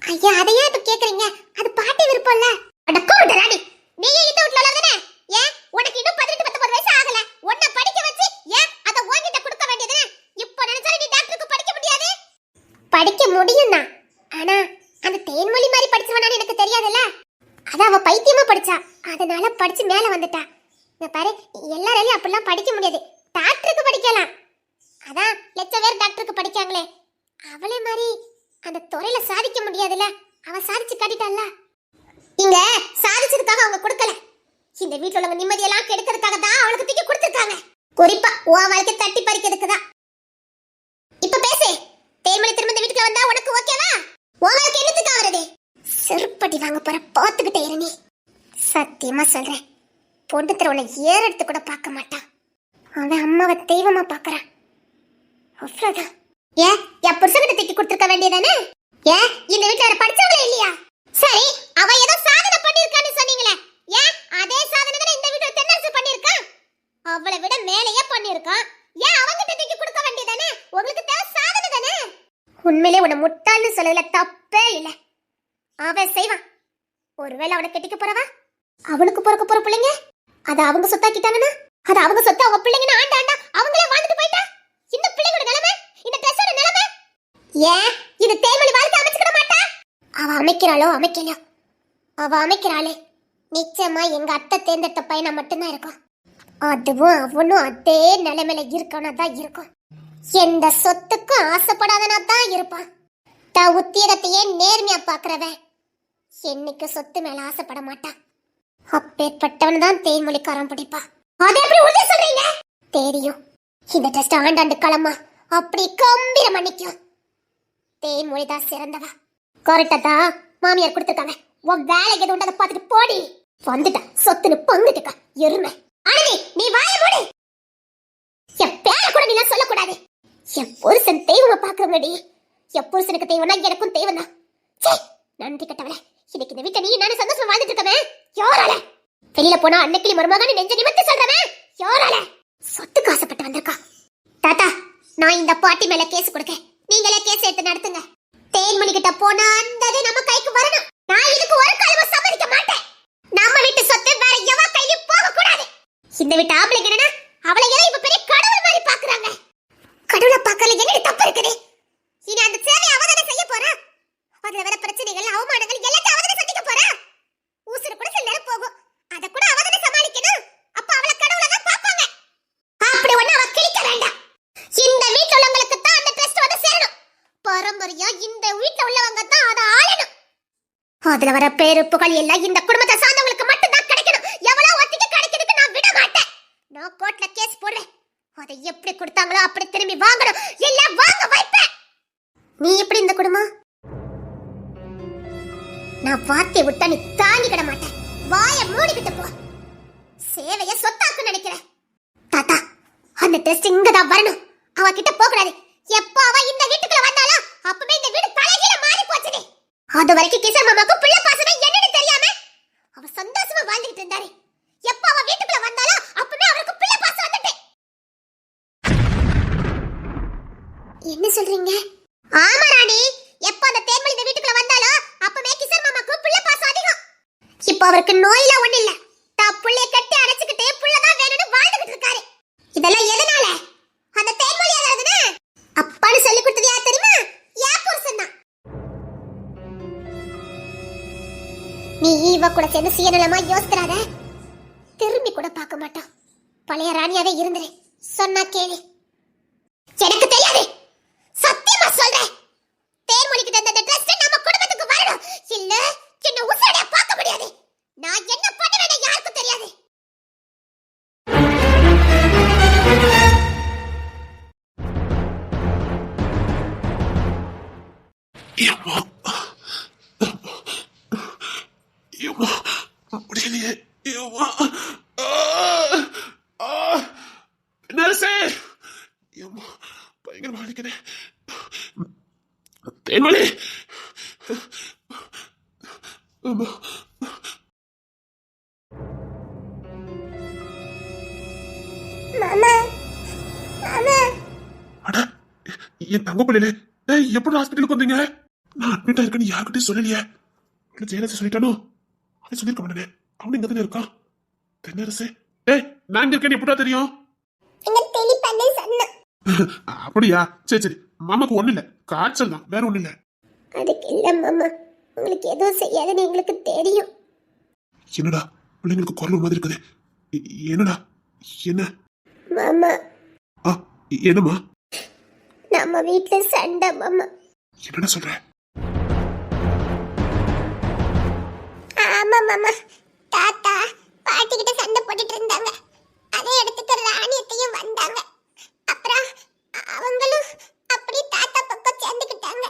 ஐயா அதையே இப்ப கேக்குறீங்க? அது பாட்டி விருப்பம்ல. அடக்கோட ராணி, நீயே இந்த வீட்ல உள்ளவதானே? ஏன் உனக்கு இன்னும் 18 19 வயசு ஆகல? உன்னை படிக்க வச்சு ஏன் அத உன்கிட்ட கொடுக்க வேண்டியதுனே? இப்போ நினைச்சாலும் நீ டாக்டருக்கு படிக்க முடியாது. படிக்க முடியும் தான். ஆனா அந்த தேன்மொழி மாதிரி படிச்சவனான்னு எனக்கு தெரியாதுல்ல. அத அவ பைத்தியமா படிச்சா. அதனால படிச்சு மேல வந்துட்டா. நான் பாரு, எல்லாராலையும் அப்படிலாம் படிக்க முடியாது. டாக்டருக்கு படிக்கலாம். அதான் லட்ச பேர் டாக்டருக்கு படிக்காங்களே. அவளே மாதிரி அந்த துறையில சாதிக்க முடியாதுல்ல. அவ சாதிச்சு காட்டிட்டாள்ல. இங்க சாதிச்சதுக்காக அவங்க கொடுக்கல. இந்த வீட்டுல உள்ளவங்க நிம்மதியெல்லாம் கெடுக்கிறதுக்காக தான் அவளுக்கு தூக்கி கொடுத்துருக்காங்க. குறிப்பா உன் வாழ்க்கை தட்டி பறிக்கிறதுக்கு தான். இப்ப பேசு. தேன்மொழி திரும்ப இந்த வீட்டுக்கு வந்தா உனக்கு ஓகேவா? உன் வாழ்க்கை என்னத்துக்கு ஆவறது? செருப்படி வாங்க போற பாத்துக்கிட்டே இரு நீ. சத்தியமா சொல்றேன், பொண்ணு தர உன்னை ஏறெடுத்து கூட பார்க்க மாட்டான். அவன் அம்மாவை தெய்வமா பாக்குறான். அவ்வளவுதான். ஏன் என் புருஷன்கிட்ட தூக்கி கொடுத்துருக்க வேண்டியதானே? ஏன் இந்த வீட்டுல வேற படிச்சவங்களே இல்லையா? சரி, அவ ஏதோ சாதனை பண்ணிருக்கான்னு சொன்னீங்களே, ஏன் அதே சாதனை தானே இந்த வீட்டுல தென்னரசு பண்ணிருக்கான்? அவளை விட மேலேயே பண்ணிருக்கான். ஏன் அவங்கிட்ட தூக்கி கொடுக்க வேண்டியதானே? உங்களுக்கு தேவை சாதனை தானே? உண்மையிலே உன்னை முட்டாள்னு சொல்லல, தப்பே இல்ல. அவன் செய்வான். ஒருவேளை அவனை கெட்டிக்க போறவா? அவனுக்கு பிறக்க போற பிள்ளைங்க அதை அவங்க சொத்தாக்கிட்டாங்கன்னா, அது அவங்க சொத்து அவங்க பிள்ளைங்கன்னு ஆண்டா ஆண்டா அவங்களே வாழ்ந்துட்டு போயிட்டா, இந்த பிள்ளைங்களோட நிலைமை, இந்த ட்ரெஸ்ஸோட நிலைமை. ஏன் இது தேன்மொழி வாழ்க்கை அமைச்சுக்கிட மாட்டா? அவ அமைக்கிறாளோ அமைக்கலையோ, அவ அமைக்கிறாளே நிச்சயமா எங்க அத்தை தேர்ந்தெடுத்த பையனா மட்டும்தான் இருக்கும். அதுவும் அவனும் அதே நிலைமையில இருக்கனா தான் இருக்கும். எந்த சொத்துக்கும் ஆசைப்படாதனா தான் இருப்பான். தான் உத்தியோகத்தையே நேர்மையா பாக்குறவன் என்னைக்கு சொத்து மேல ஆசைப்பட மாட்டான். அப்பேற்பட்டவன் தான் தேன்மொழிக்காரன் பிடிப்பா. அதை எப்படி உறுதி சொல்றீங்க? தெரியும், இந்த டெஸ்ட் ஆண்டாண்டு களமா அப்படி கம்பீரம் பண்ணிக்கும். தேன்மொழி தான் சிறந்தவா. கரெக்டா மாமியார் கொடுத்துருக்காங்க. உன் வேலைக்கு எது உண்டதை பார்த்துட்டு போடி. வந்துட்டா சொத்துன்னு பங்குட்டுக்கா எருமை. ஆனந்தி, நீ வாய மூடு. என் பேரை கூட நீ சொல்லக்கூடாது. என் புருஷன் தெய்வமா பாக்குறவடி. என் புருஷனுக்கு தெய்வம்னா எனக்கும் தெய்வம் தான். நன்றி கட்டவளே, இன்னைக்கு இந்த வீட்டை நீ நானும் சந்தோஷமா வாழ்ந்துட்டு இருக்கவே. யாரால வெளியில போனா அன்னைக்கு மருமகன் நெஞ்ச நிமிர்த்தி சொல்றவன் யாரால? சொத்து காசப்பட்டு வந்திருக்கா. தாத்தா, நான் இந்த பாட்டி மேல கேஸ் கொடுக்க, நீங்களே கேஸ் எடுத்து நடத்துங்க. தேன்மொழி கிட்ட போனா அந்த நம்ம கைக்கு வரணும். நான் இதுக்கு ஒரு காலமும் சம்மதிக்க மாட்டேன். நம்ம வீட்டு சொத்து வேற எவ கையிலும் போக கூடாது. இந்த வீட்டு ஆம்பளைங்க என்னன்னா அவளை எல்லாம் இப்ப பெரிய கடவுள் மாதிரி பாக்குறாங்க. கடவுளை பார்க்கல என்ன தப்பு இருக்குது? இனி அந்த சேவையை அவதானே செய்ய போறா. அதுல வர பிரச்சனைகள் அவமானங்கள் எல்லாத்தையும் அவதானே சந்திக்க போறா. ஊசுற கூட சில நேரம் போகும், அத கூட அவதானே சமாளிக்கணும். அப்ப அவளை கடவுளை தான் பாப்பாங்க. அப்படி ஒண்ணு அவ கிழிக்க வேண்டாம். இந்த வீட்டுல உள்ளவங்களுக்கு தான் அந்த டெஸ்ட் வந்து சேரணும். பரம்பரையா இந்த வீட்டுல உள்ளவங்க தான் அதை ஆளணும். அதுல வர பேரு புகழ் எல்லாம் இந்த குடும்பத்தை சார்ந்தவங்களுக்கு மட்டும் தான் கிடைக்கணும். எவ்வளவு ஒத்திக்கு கிடைக்கிறதுக்கு நான் விட மாட்டேன். நான் கோர்ட்ல கேஸ் போடுறேன். அதை எப்படி கொடுத்தாங்களோ அப்படி திரும்பி வாங்கணும், இல்ல வாங்க வைப்பேன். நீ எப்படி இந்த குடும்பம்? நான் வார்த்தை விட்டா நீ தாங்கிக்கிட மாட்டேன். வாய மூடிக்கிட்டு போ. சேவைய சொத்தாக்கு நினைக்கிறேன். தாத்தா, அந்த டெஸ்ட் இங்கதான் வரணும். அவ கிட்ட போக கூடாது. எப்ப அவ இந்த வீட்டுக்குள்ள வந்தாலோ அப்பவே இந்த வீடு தலைகீழ மாறி போச்சுது. அது வரைக்கும் கிஷோர் மாமாக்கு பிள்ளை பாசமே என்னன்னு தெரியாம அவ சந்தோஷமா வாழ்ந்துட்டு இருந்தாரு. எப்ப அவ வீட்டுக்குள்ள வந்தாலோ அப்பவே அவருக்கு பிள்ளை பாசம் வந்துட்டு. என்ன சொல்றீங்க? ஆமா ராணி, எப்ப அந்த தேன்மொழி இந்த வீட்டுக்குள்ள வந்தாலோ அப்பவே கிஷோர் மாமாக்கு பிள்ளை பாசம் அதிகம். இப்ப அவருக்கு நோயில ஒண்ணு இல்ல, தான் புள்ளைய கட்டி அணைச்சுக்கிட்டு புள்ளதான் வேணும்னு வாழ்ந்துகிட்டு இருக்காரு. இதெல்லாம் எதனால? அந்த தேன்மொழி அதாவதுன்னு அப்பா கூட சேர்ந்து சுயநலமா யோசிக்கிறாத. திரும்பி கூட பார்க்க மாட்டோம். பழைய ராணியாவே இருந்துரு. சொன்னா கேளு. எனக்கு தெரியாது, சத்தியமா சொல்றேன். தேர்மொழிக்கு தந்த ட்ரஸ்ட் நம்ம குடும்பத்துக்கு வரணும். இல்ல என்ன உசுரே பார்க்க முடியாது. நான் என்ன பண்ணுவேன்னு யாருக்கும் தெரியாது. ஏம்மா ஏம்மா முடியலையே. ஏம்மா நர்ஸே, ஏம்மா பயங்கரமா வலிக்குது. தேன்மொழி, அம்மா மாமா மாமா, அட என் தங்க பிள்ளைலே, எப்படி ஹாஸ்பிட்டலுக்கு வந்தீங்க? நான் அட்மிட் ஆயிருக்கேன்னு யாருக்கிட்டையும் சொல்லலையே. ஜெயலட்சுமி சொல்லிட்டானோ? அதை சொல்லியிருக்க மாட்டேனே. அவனு இங்க தானே இருக்கான். தென்னரசே, நான் இங்க இருக்கேன்னு எப்படா தெரியும்? எங்க தெளி பண்ண சொன்னா. அப்படியா? சரி சரி, மாமாக்கு ஒண்ணு இல்ல, காய்ச்சல் தான், வேற ஒண்ணு இல்ல. அதுக்கு இல்ல மாமா, உங்களுக்கு எதுவும் செய்யாதுன்னு எங்களுக்கு தெரியும். என்னடா பிள்ளைங்களுக்கு குரல் மாதிரி இருக்குது? என்னடா என்ன? மாமா, என்னம்மா? நம்ம வீட்டுல சண்டை மாமா. என்னடா சொல்ற? ஆமா மாமா, தாத்தா பாட்டி கிட்ட சண்டை போட்டுட்டு இருந்தாங்க. அதே இடத்துக்கு ராணியத்தையும் வந்தாங்க. அப்புறம் அவங்களும் அப்படி தாத்தா பக்கம் சேர்ந்துக்கிட்டாங்க.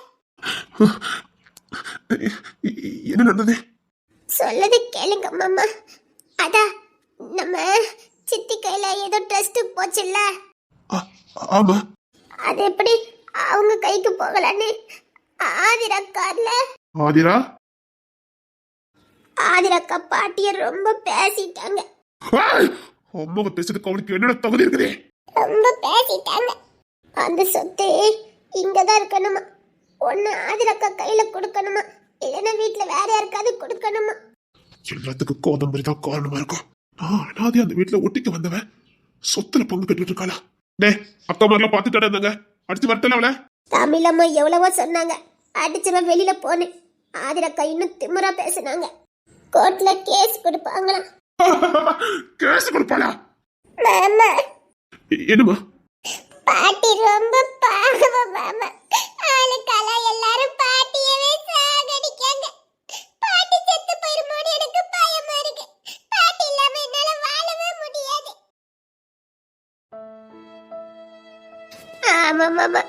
என்ன நடந்தது? சொல்லது கேளுங்க மாமா. அதான் நம்ம சித்தி கையில ஏதோ ட்ரஸ்ட் போச்சுல்ல, ஆமா. அது எப்படி அவங்க கைக்கு போகலன்னு ஆதிரக்கார்ல ஆதிரக்கா பாட்டிய ரொம்ப பேசிட்டாங்க. அம்மாவை பேசுறதுக்கு அவனுக்கு என்னோட தகுதி இருக்குது? ரொம்ப பேசிட்டாங்க. அந்த சொத்து இங்கதான் இருக்கணுமா, ஒண்ணு ஆதிரக்கா கையில கொடுக்கணுமா, இல்லைன்னா வீட்டுல வேற யாருக்காவது கொடுக்கணுமா. எல்லாத்துக்கும் கோதம்பரி தான் காரணமா இருக்கும். நான் அனாதி அந்த வீட்டுல ஒட்டிக்கு வந்தவன் சொத்துல பங்கு கட்டிட்டு இருக்காளா? அக்கா மாதிரிலாம் பாத்துட்டு இருந்தாங்க, அடிச்சு வரட்டல அவளை. தமிழம்மா எவ்வளவோ சொன்னாங்க, அடிச்சவன் வெளியில போனேன். ஆதிரக்கா இன்னும் திமிரா பேசினாங்க. கோர்ட்ல கேஸ் கொடுப்பாங்களாம். கேஸ் கொடுப்பாளா? மாமா, என்னமா? பாட்டி ரொம்ப பாவம் மாமா. ஆளுக்கால எல்லாரும் பாட்டியவே சாகடிக்காங்க. பாட்டி செத்து போயிருமோன்னு எனக்கு பயமா இருக்கு. பாட்டி இல்லாம என்னால வாழவே முடியாது. ஆமா மாமா,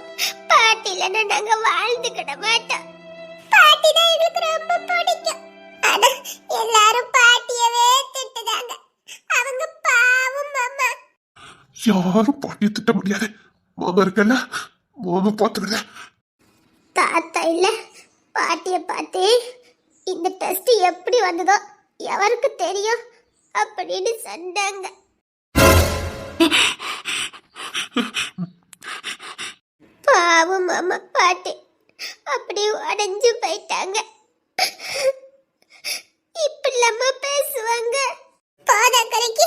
பாட்டி இல்லைன்னா நாங்க வாழ்ந்துக்கிட மாட்டோம். பாட்டி தான் எங்களுக்கு ரொம்ப பிடிக்கும். ஆனா எல்லாரும் பாட்டியவே திட்டுதாங்க. அவங்க பாவம் மாமா. யாரும் பாட்டியை திட்ட முடியாது. மாமா இருக்கல, மாமா பாத்துக்கல. தாத்தா இல்ல பாட்டிய பார்த்து இந்த டெஸ்ட் எப்படி வந்ததோ எவருக்கு தெரியும் அப்படின்னு சொன்னாங்க. பாவம் மாமா, பாட்டி அப்படி உடைஞ்சு போயிட்டாங்க. இப்படிலாமா பேசுவாங்க? போதாக்கரைக்கு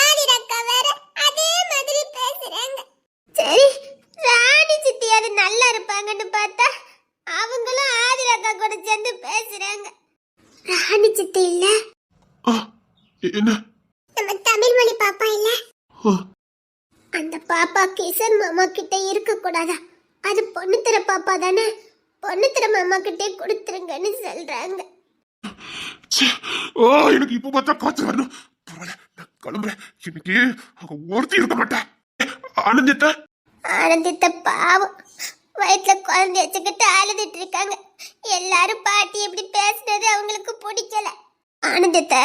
ஆதிரக்கா வேற அதே மாதிரி பேசுறாங்க. சரி, ராணி சித்தி அது நல்லா இருப்பாங்கன்னு பார்த்தா அவங்களும் ஆதிரக்கா கூட சேர்ந்து பேசுறாங்க. ராணி சித்தி இல்ல, என்ன? நம்ம தமிழ் மொழி பாப்பா இல்ல, அந்த பாப்பா கிஷன் மாமா கிட்ட இருக்க கூடாதா? அது பொண்ணு தர பாப்பா தானே, பொண்ணு தர மாமா கிட்டே கொடுத்துருங்கன்னு சொல்றாங்க. எனக்கு இப்ப பார்த்தா காய்ச்சல் வரணும். பரவாயில்ல, நான் கிளம்புறேன். இன்னைக்கு அங்க ஒருத்தி இருக்க மாட்டேன். ஆனந்தித்த பாவம் வயிற்றுல குழந்தை வச்சுக்கிட்டு அழுதுட்டு இருக்காங்க. எல்லாரும் பாட்டி எப்படி பேசுனது அவங்களுக்கு பிடிக்கல. ஆனந்தத்தை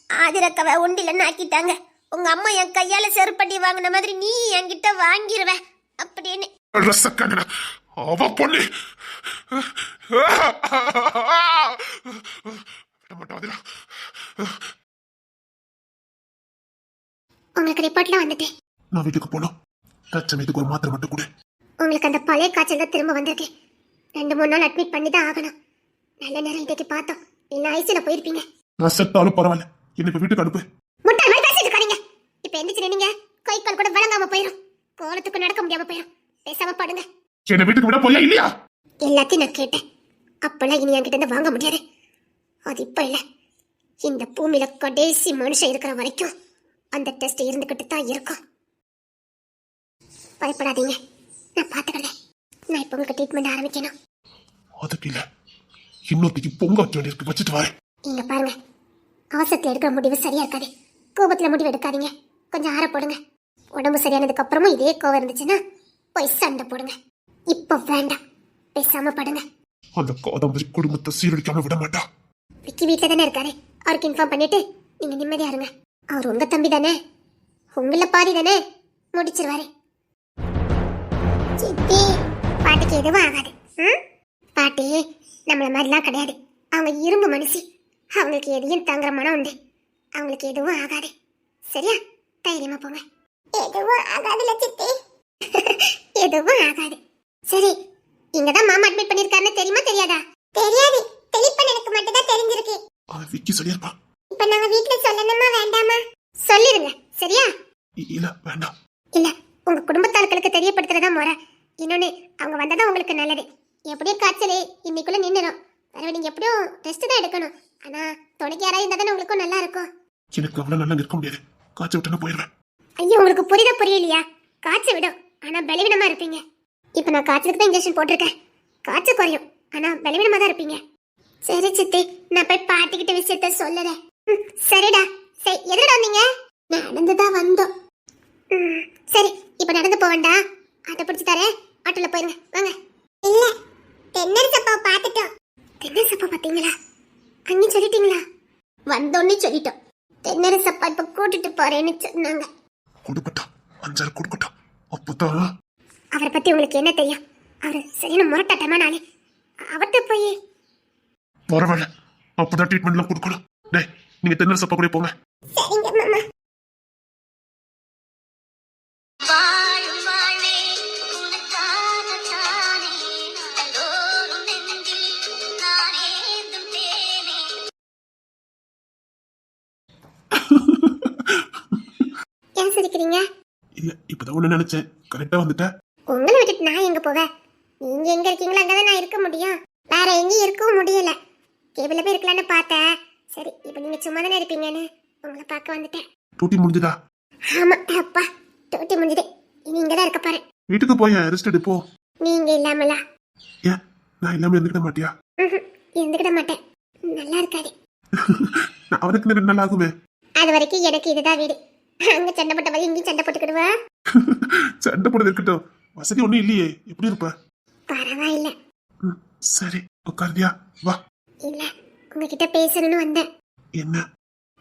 ஆதிரக்கவை உண்டிலன்னு ஆக்கிட்டாங்க. உங்க அம்மா என் கையால செருப்பட்டி வாங்கின மாதிரி நீ என்கிட்ட வாங்கிருவ அப்படின்னு. அவ பொண்ணு உங்களுக்கு ரிப்போர்ட்ல வந்துட்டு நான் வீட்டுக்கு போனோம். லட்சமேதுக்கு ஒரு மாத்திரை மட்டும் கொடு. உங்களுக்கு அந்த பழைய காய்ச்சல் தான் திரும்ப வந்திருக்கு. 2-3 நாள் அட்மிட் பண்ணி தான் ஆகணும். நல்ல நேரம் இன்னைக்கு பார்த்தோம், இல்ல ஐசில போயிருப்பீங்க. நான் செத்தாலும் பரவாயில்ல, என்ன இப்ப வீட்டுக்கு அனுப்பு. முட்டாள் மாதிரி பேசிட்டு இருக்காதீங்க. இப்ப எந்திரிச்சு நின்னீங்க, கை கால் கூட விளங்காம போயிடும். கோலத்துக்கு நடக்க முடியாம போயிடும். பேசாம படுங்க. என்ன வீட்டுக்கு விட போயா இல்லையா? எல்லாத்தையும் நான் கேட்டேன். அப்பெல்லாம் இனி என்கிட்ட இருந்து வாங்க முடியாது. அது இப்ப இல்ல, இந்த பூமியில கடைசி மனுஷன் இருக்கிற வரைக்கும் அந்த டெஸ்ட் இருந்துகிட்டு தான் இருக்கும். பயப்படாதீங்க, நான் பாத்துக்கிறேன். நான் இப்ப உங்களுக்கு ட்ரீட்மெண்ட் ஆரம்பிக்கணும். அதுக்கு இல்ல, இன்னொருத்திக்கு பொங்க வைக்க வேண்டியிருக்கு, வச்சுட்டு வரேன். இங்க பாருங்க, அவசரத்துல எடுக்கிற முடிவு சரியா இருக்காது. கோபத்துல முடிவு எடுக்காதீங்க, கொஞ்சம் ஆற போடுங்க. உடம்பு சரியானதுக்கு அப்புறமும் இதே கோவம் இருந்துச்சுன்னா போய் சண்டை போடுங்க. இப்ப வேண்டாம், பேசாம படுங்க. அந்த காதம்பரி குடும்பத்தை சீரழிக்காம விட மாட்டா. விக்கி வீட்டுல தானே இருக்காரு, அவருக்கு இன்ஃபார்ம் பண்ணிட்டு நீங்க நிம்மதியா இருங்க. அவர் உங்க தம்பி தானே, உங்கள பாதி தானே, முடிச்சிருவாரு. சித்தி, பாட்டிக்கு எதுவும் ஆகாது. பாட்டி நம்மள மாதிரிலாம் கிடையாது, அவங்க இரும்பு மனுஷி. அவங்களுக்கு எதையும் தாங்குற மனம் உண்டு. அவங்களுக்கு எதுவும் ஆகாது, சரியா? தைரியமா போங்க. எதுவும் ஆகாதுல சித்தி. எதுவும் ஆகாது. சரி, இங்கதான் மாமா அட்மிட் பண்ணிருக்காருன்னு தெரியுமா தெரியாதா? தெரியாது, தெளிப்பன் எனக்கு மட்டும் தான் தெரிஞ்சிருக்கு. அவன் விக்கி சொல்லியிருப்பா. இப்ப நாங்க வீட்ல சொல்லணுமா வேண்டாமா? சொல்லிருங்க, சரியா? இல்ல வேண்டாம். இல்ல, உங்க குடும்பத்தார்களுக்கு தெரியப்படுத்துறதா முறை. இன்னொன்னு, அவங்க வந்தா உங்களுக்கு நல்லது. எப்படியும் காய்ச்சல் இன்னைக்குள்ள நின்னுடும். வேற நீங்க எப்படியும் டெஸ்ட் தான் எடுக்கணும். ஆனா துணைக்கு யாராவது இருந்தா தானே உங்களுக்கும் நல்லா இருக்கும். எனக்கு அவ்வளவு நல்லா இருக்க முடியாது, காய்ச்சல் விட்டு போயிடுவேன். ஐயோ, உங்களுக்கு புரியலையா? காய்ச்சல் விடும், ஆனா பலவீனமா இருப்பீங்க. இப்ப நான் காய்ச்சலுக்கு தான் இன்ஜெக்ஷன் போட்டிருக்கேன். காய்ச்சல் குறையும், ஆனா பலவீனமா தான் இருப்பீங்க. சரி சித்தி, நான் போய் பாட்டிக்கிட்ட விஷயத்த சொல்லுறேன். சரிடா. சரி, எதுடா வந்தீங்க? நடந்துதான் வந்தோம். சரி, இப்ப நடந்து போவேண்டா, ஆட்டோ பிடிச்சி தரேன், ஆட்டோல போயிருங்க, வாங்க. இல்ல, தென்னர் சப்பாவை பார்த்துட்டோம். தென்னர் சப்பா பாத்தீங்களா? அங்கே சொல்லிட்டீங்களா? வந்தோன்னு சொல்லிட்டோம். தென்னர் சப்பா இப்ப கூட்டிட்டு போறேன்னு சொன்னாங்க. கொடுக்கட்டும், 5 கொடுக்கட்டும். அப்பதான் அவரை பத்தி உங்களுக்கு என்ன தெரியும்? அவரு சரியான முரட்டாட்டமான ஆளு. அவர்கிட்ட போய் பரவாயில்ல, அப்பதான் ட்ரீட்மெண்ட்லாம் கொடுக்கணும். டேய், நீங்க தென்னர் சப்பா கூட போங்க. சரிங்க மாமா. ஏன் சிரிக்கிறீங்க? இல்ல, இப்பதான் ஒண்ணு நினைச்சேன், கரெக்டா வந்துட்ட. உங்களை விட்டுட்டு நான் எங்க போவேன்? நீங்க எங்க இருக்கீங்களோ அங்கதான் நான் இருக்க முடியும். வேற எங்கேயும் இருக்கவும் முடியல. கேபிள்ல போய் இருக்கலான்னு பார்த்தேன். சரி, இப்ப நீங்க சும்மா தானே இருப்பீங்கன்னு உங்களை பார்க்க வந்துட்டேன். டூட்டி முடிஞ்சுதா? ஆமா அப்பா, டூட்டி முடிஞ்சுது. இனி இங்கதான் இருக்க போறேன். வீட்டுக்கு போய் ரெஸ்ட் எடு போ. நீங்க இல்லாமலா? ஏன், நான் இல்லாம இருந்துக்கிட மாட்டியா? இருந்துக்கிட மாட்டேன், நல்லா இருக்காது. நான் அவனுக்கு 2 நாள் ஆகுமே. அது வரைக்கும் எனக்கு இதுதான் வீடு. அங்க சண்டை போட்ட மாதிரி இங்கேயும் சண்டை போட்டுக்கிடுவா. சண்டை போடுறது இருக்கட்டும், வசதி ஒண்ணும் இல்லையே, எப்படி இருப்ப? பரவாயில்ல. சரி, உட்காருதியா? வா. இல்ல, உங்ககிட்ட பேசணும்னு வந்தேன். என்ன?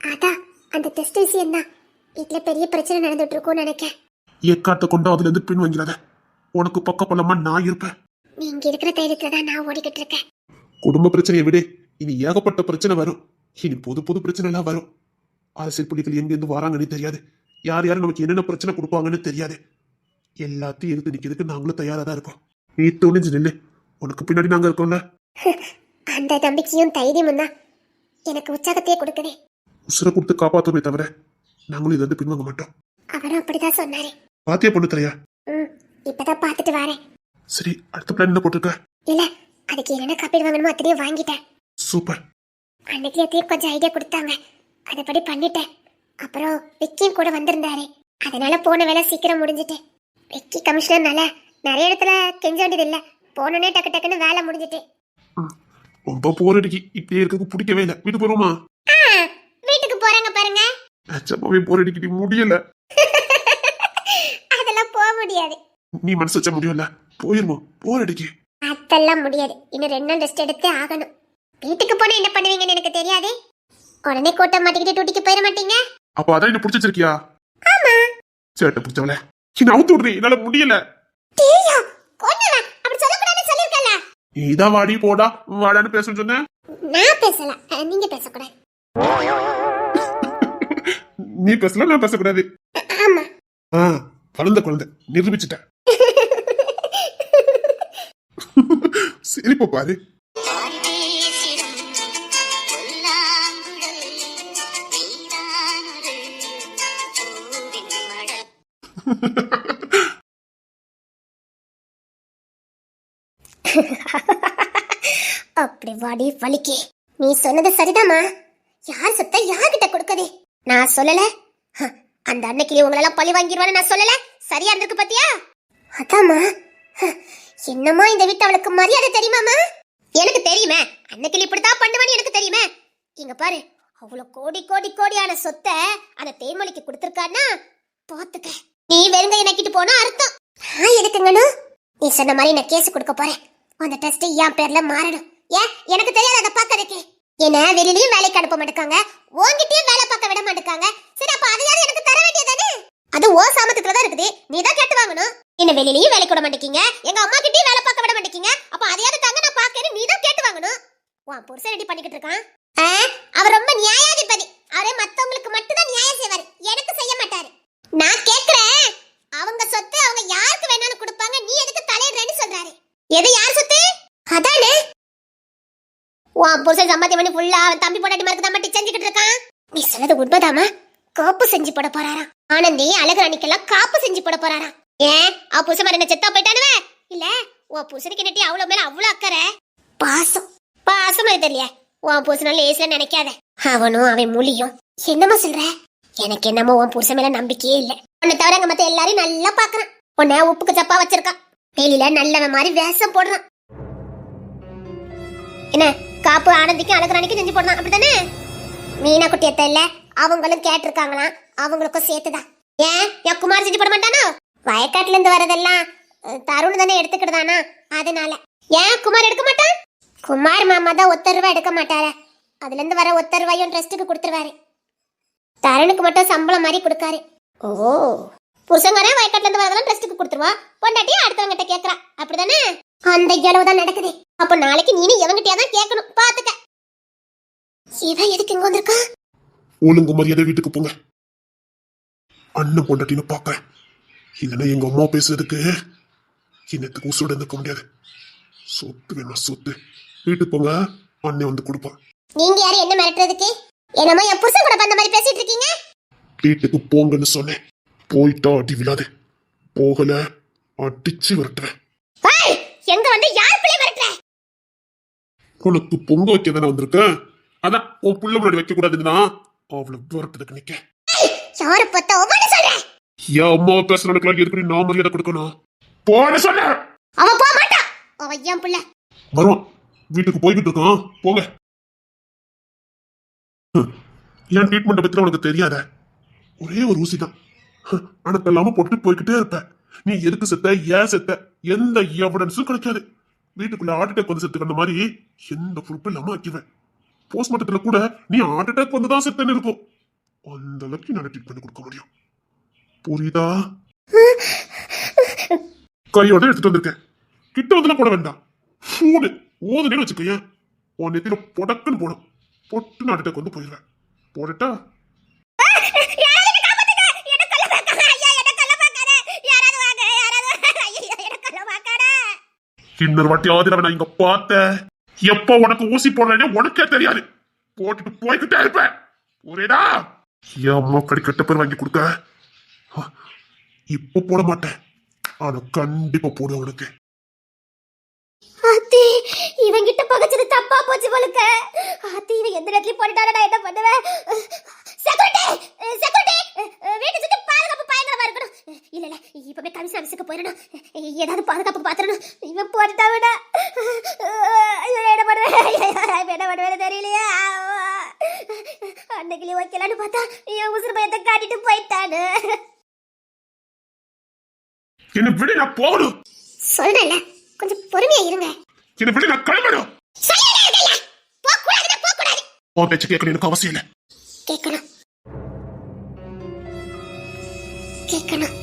அதான் அந்த டெஸ்ட் விஷயம் தான். வீட்டுல பெரிய பிரச்சனை நடந்துட்டு இருக்கும்னு நினைக்கிறேன். ஏக்காத்த கொண்டு அதுல இருந்து பின் வாங்கிறாத. உனக்கு பக்க பலமா நான் இருப்பேன். நீங்க இருக்கிற தைரியத்துல தான் நான் ஓடிக்கிட்டு இருக்கேன். குடும்ப பிரச்சனையை விட இனி ஏகப்பட்ட பிரச்சனை வரும். இனி புது புது பிரச்சனை எல்லாம் வரும். அரசியல் புள்ளிகள் எங்க இருந்து வராங்கன்னு தெரியாது. யார் யாரும் நமக்கு என்னென்ன பிரச்சனை கொடுப்பாங்கன்னு தெரியாது. எல்லாத்தையும் எடுத்து நிக்கிறதுக்கு நாங்களும் தயாரா தான் இருக்கோம். நீ துணிஞ்சு நில்லு, உனக்கு பின்னாடி நாங்க இருக்கோம்ல. அந்த நம்பிக்கையும் தைரியமும் தான் எனக்கு உற்சாகத்தையே கொடுக்குது. உசுரை கொடுத்து காப்பாத்துமே தவிர நாங்களும் இதை வந்து பின்வாங்க மாட்டோம். அவரும் அப்படிதான் சொன்னாரு. பாத்தியா பொண்ணு தரையா? இப்பதான் பாத்துட்டு வரேன். சரி, அடுத்த பிளான் என்ன போட்டிருக்க? இல்ல, அதுக்கு என்னென்ன காப்பீடு வாங்கணுமோ அத்தனையும் வாங்கிட்டேன். சூப்பர். அன்னைக்கு அத்தையும் கொஞ்சம் ஐடியா கொடுத்தாங்க, அதைப்படி பண்ணிட்டேன். அப்புறம் விக்கியும் கூட வந்திருந்தாரு, அதனால போன வேலை சீக்கிரம் முடிஞ்சிட்டு. விக்கி கமிஷனர்னால நிறைய இடத்துல கெஞ்ச வேண்டியது இல்ல, போனோடனே டக்கு டக்குன்னு வேலை முடிஞ்சிட்டு. ரொம்ப போர் அடிக்கி, இப்படியே இருக்கிறது பிடிக்கவே இல்லை. வீட்டுக்கு போறோமா? வீட்டுக்கு போறாங்க பாருங்க. நிஜமாவே போர் அடிக்கிட்டு முடியல. அதெல்லாம் போக முடியாது. நீ மனசு வச்ச முடியல, போயிருமோ? போர் அடிக்கி. அதெல்லாம் முடியாது, இன்னும் 2 நாள் ரெஸ்ட் எடுத்தே ஆகணும். வீட்டுக்கு போனா என்ன பண்ணுவீங்கன்னு எனக்கு தெரியாது. உடனே கோட்டை மாட்டிக்கிட்டு டூட்டிக்கு போயிட மாட்டீங்க? அப்ப அதான் என்ன பிடிச்சிருக்கியா? ஆமா. சேட்டை பிடிச்சவளே, என்ன அவுத்து விடுறீ, என்னால முடியல. டேயா, கொன்னவ அப்படி சொல்லக்கூடாதுன்னு சொல்லிருக்கல. நீதான் வாடி போடா வாடான்னு பேச சொன்ன. நான் பேசல, நீங்க பேசக்கூடாது. நீ பேசல, நான் பேசக்கூடாது. ஆமா. வளர்ந்த குழந்தை நிரூபிச்சுட்ட. சிரிப்ப பாரு. அப்படி வாடி வலிக்கு. நீ சொன்னது சரிதாமா, யார் சொத்தை யார்கிட்ட கொடுக்கதே? நான் சொல்லல. அந்த அன்னைக்கு உங்களெல்லாம் பழி வாங்கிடுவான்னு நான் சொல்லல. சரியா இருந்திருக்கு பாத்தியா? அதாம்மா. என்னம்மா இந்த வீட்டு அவளுக்கு மரியாதை தெரியுமாமா? எனக்கு தெரியுமே, அன்னைக்கு இப்படித்தான் பண்ணுவான்னு எனக்கு தெரியுமே. இங்க பாரு, அவ்வளவு கோடி கோடி கோடியான சொத்தை அந்த தேன்மொழிக்கு கொடுத்திருக்கான்னா பாத்துக்க. நீ வெறுங்கைய நக்கிட்டு போனா அர்த்தம். நான் எதுக்குங்கன்னு நீ சொன்ன மாதிரி நான் கேஸ் கொடுக்க போறேன். அந்த டெஸ்ட் என் பேர்ல மாறணும். ஏன் எனக்கு தெரியாது அதை பாக்கிறதுக்கு. என்ன வெளியிலயும் வேலைக்கு அனுப்ப மாட்டாங்க, உன்கிட்டயும் வேலை பார்க்க விட மாட்டாங்க. சரி, அப்ப அதையாவது எனக்கு தர வேண்டியதானே? அது ஓ சாமத்துக்குள்ள தான் இருக்குது, நீ தான் கேட்டு வாங்கணும். என்ன வெளியிலயும் வேலைக்கு விட மாட்டேங்க, எங்க அம்மா கிட்டயும் வேலை பார்க்க விட மாட்டேங்க. அப்ப அதையாவது தாங்க நான் பாக்கிறேன், நீ தான் கேட்டு வாங்கணும். உன் புருஷன் ரெடி பண்ணிக்கிட்டு இருக்கான். அவர் ரொம்ப நியாயாதிபதி. அவரே மத்தவங்களுக்கு மட்டும் தான் நியாயம் செய்வாரு, எனக்கு செய்ய மாட்டாரு. நான் கேக்குறேன், அவங்க சொத்து அவங்க யாருக்கு வேணாலும் கொடுப்பாங்க, நீ எதுக்கு தலையிடுறேன்னு சொல்றாரு. எது யார் சொத்து? அதானே உன் புருஷன் சம்பாத்தியம் பண்ணி ஃபுல்லா அவன் தம்பி பொண்டாட்டி மாதிரி தான் மட்டும் செஞ்சுக்கிட்டு இருக்கான். நீ சொன்னது உண்மைதாமா? காப்பு செஞ்சு போட போறாராம். ஆனந்தி அழகராணிக்கெல்லாம் காப்பு செஞ்சு போட போறாராம். ஏன் அவ புருஷன் மாதிரி என்ன செத்தா போயிட்டானுவ? இல்ல உன் புருஷனுக்கு நட்டி அவ்வளவு மேல அவ்வளவு அக்கறை பாசம் பாசம் அது தெரியல. உன் புருஷனால லேசில நினைக்காத. அவனும் அவன் மொழியும் என்னமா சொல்ற? எனக்கு என்னமோ உன் புருஷன் மேல நம்பிக்கையே இல்ல. உன்னை தவிர அங்க மத்த எல்லாரையும் நல்லா பாக்குறான். உன்னை உப்புக்கு சப்பா வச்சிருக்கான். வெளியில நல்லவன் மாதிரி வேஷம் போடுறான். என்ன காப்பு ஆனந்திக்கு அழகராணிக்கு செஞ்சு போடலாம் அப்படித்தானே? மீனா குட்டியத்த இல்ல அவங்களும் கேட்டிருக்காங்களாம், அவங்களுக்கும் சேர்த்துதான். ஏன் என் குமார் செஞ்சு போட மாட்டானோ? வயக்காட்டுல இருந்து வரதெல்லாம் தருண் தானே எடுத்துக்கிட்டுதானா, அதனால. ஏன் குமார் எடுக்க மாட்டான்? குமார் மாமா தான் ஒத்த ரூபாய் எடுக்க மாட்டாரு. அதுல இருந்து வர ஒத்த ரூபாயும் ட்ரஸ்ட்டுக்கு கொடுத்துருவாரு. தருணுக்கு மட்டும் சம்பளம் மாதிரி கொடுக்காரு. ஓ, புருஷங்காரே வயக்காட்டுல இருந்து வரதெல்லாம் ட்ரஸ்ட்டுக்கு கொடுத்துருவா, பொண்டாட்டியும் அடுத்தவங்கிட்ட கேக்குறா, அப்படிதானே? அந்த இளவுதான் நடக்குது. அப்ப நாளைக்கு நீனு எவங்கிட்டயா தான் கேட்கணும், பாத்துக்க. இவன் எதுக்கு இங்க வந்திருக்கா? ஒழுங்கு மரியாதை வீட்டுக்கு போங்க. அண்ணன் பொண்டாட்டின்னு பாக்கிறேன். இல்லைன்னா எங்க அம்மா பேசுறதுக்கு என்னத்துக்கு உசுட இருக்க முடியாது. சொத்து வேணும், சொத்து. வீட்டுக்கு போங்க, அண்ணன் வந்து கொடுப்பான். நீங்க யாரு என்ன மிரட்டுறதுக்கு? என்னமோ என் புருஷன் கூட அந்த மாதிரி பேசிட்டு இருக்கீங்க. வீட்டுக்கு போங்கன்னு சொன்னேன், போயிட்டா அடி விழாது. போகல அடிச்சு விரட்டுவேன். எங்க வந்து யார் பிள்ளை மிரட்டுற? உனக்கு பொங்க வைக்க தானே வந்திருக்கேன், அதான் உன் புள்ள முன்னாடி வைக்க கூடாதுன்னா அவளை விரட்டுறதுக்கு நிக்க. யாரு பார்த்தா ஒவ்வொன்னு சொல்ற? என் அம்மாவை பேசுறவனுக்கு எதுக்கு நான் மரியாதை கொடுக்கணும்? போன சொன்ன அவன் போக மாட்டான். அவன் என் பிள்ளை. வருவான், வீட்டுக்கு போய்கிட்டு இருக்கான், போங்க. என் ட்ரீட்மெண்ட் பத்தி உனக்கு தெரியாத, ஒரே ஒரு ஊசி தான், அனக்கு இல்லாம போட்டு போய்கிட்டே இருப்ப. நீ எதுக்கு செத்த, ஏன் செத்த, எந்த எவிடன்ஸும் கிடைக்காது. வீட்டுக்குள்ள ஹார்ட் அட்டாக் வந்து செத்து கண்ட மாதிரி எந்த பொறுப்பு இல்லாம ஆக்கிடுவேன். போஸ்ட்மார்ட்டத்துல கூட நீ ஹார்ட் அட்டாக் வந்துதான் செத்தன்னு இருக்கும். அந்த அளவுக்கு நான் ட்ரீட் பண்ணி கொடுக்க முடியும், புரியுதா? கையோட எடுத்துட்டு வந்திருக்கேன், கிட்ட வந்து போட வேண்டாம். ஃபோனு ஓதுனே வச்சுக்கேன், உன் நெத்தியில பொடக்குன்னு போடும், பொட்டு ஹார்ட் அட்டாக் வந்து போயிடுவேன். போடட்டா? இன்னொரு வாட்டியாவது நான் இங்க பார்த்தேன், எப்ப உனக்கு ஊசி போடுறேன்னு உனக்கே தெரியாது, போட்டுட்டு போய்கிட்டே இருப்பேன், புரியுதா? என் அம்மா கட்ட பேர் வாங்கி கொடுக்க இப்ப போட மாட்டேன், ஆனா கண்டிப்பா போடுவேன் உனக்கு. ஆத்தி, இவன் கிட்ட பகச்சது தப்பா போச்சு போலுக்க. ஆத்தி, இவன் எந்த நேரத்துலயும் போட்டுட்டாரா, நான் என்ன பண்ணுவேன்? செக்யூரிட்டி, செக்யூரிட்டி, வீட்டை சுத்தி பாதுகாப்பு பயங்கரமா இருக்கணும். இல்ல இல்ல, இப்பவே கமிஷன் ஆபீஸுக்கு போயிடணும், ஏதாவது பாதுகாப்பு பாத்துறணும். இவன் போட்டுட்டாவிட என்ன பண்ணுவேன் தெரியலையா? அன்னைக்கு வைக்கலான்னு பார்த்தா என் உசுறு பயத்தை காட்டிட்டு போயிட்டானு. என்ன விட, நான் போகணும். சொல்றேன்ல, கொஞ்சம் பொறுமையா இருங்க. என்ன விட, நான் கிளம்பணும். உன் பேச்சு கேட்கணும் எனக்கு அவசியம் இல்லை. கேட்கணும் கேட்கணும்.